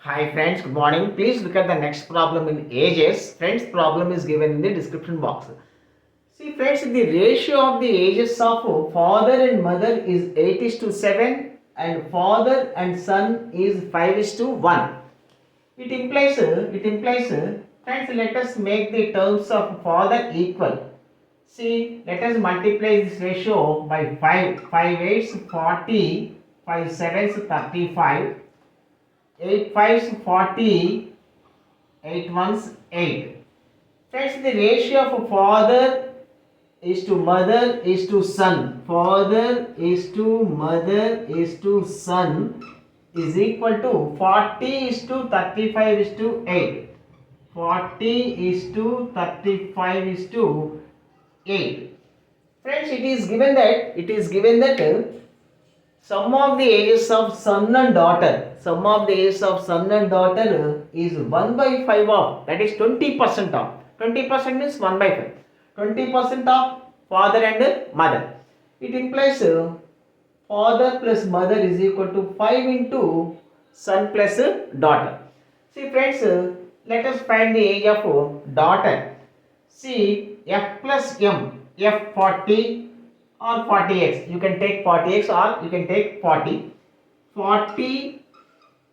Hi friends, good morning. Please look at the next problem in ages. Friends, problem is given in the description box. See friends, the ratio of the ages of father and mother is 8 is to 7 and father and son is 5 is to 1. It implies, friends, let us make the terms of father equal. See, let us multiply this ratio by 5. 5 8s 40, 5 7s 35. 8 5s 40, 8 1s 8. Friends, the ratio of father is to mother is to son. Father is to mother is to son is equal to 40 is to 35 is to 8. 40 is to 35 is to 8. Friends, it is given that sum of the ages of son and daughter. Sum of the ages of son and daughter is 1 by 5 of, that is 20% of. 20% means 1 by 5. 20% of father and mother. It implies father plus mother is equal to 5 into son plus daughter. See friends, let us find the age of daughter. See, f plus m, f 40 or 40x. You can take 40x or you can take 40. 40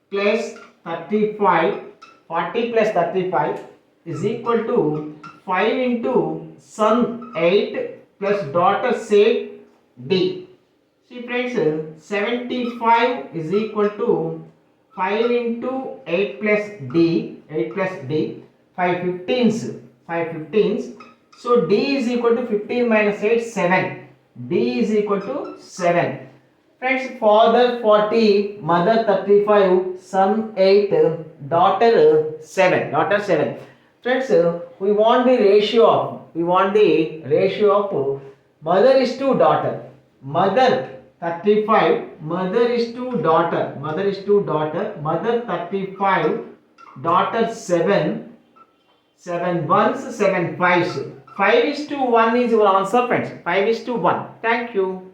plus 35, 40 plus 35 is equal to 5 into son 8 plus daughter say d. See friends, 75 is equal to 5 into 8 plus d, 8 plus d, 5 15s, 5 15s. So d is equal to 15 minus 8, 7. D is equal to 7. Friends, father 40, mother 35, son 8, daughter 7. Daughter 7. Friends, we want the ratio of mother is to daughter. Mother 35, mother is to daughter. Mother is to daughter. Mother 35, daughter 7. 7 ones, 7 fives. 5 is to 1 is your answer, friends. 5 is to 1. Thank you.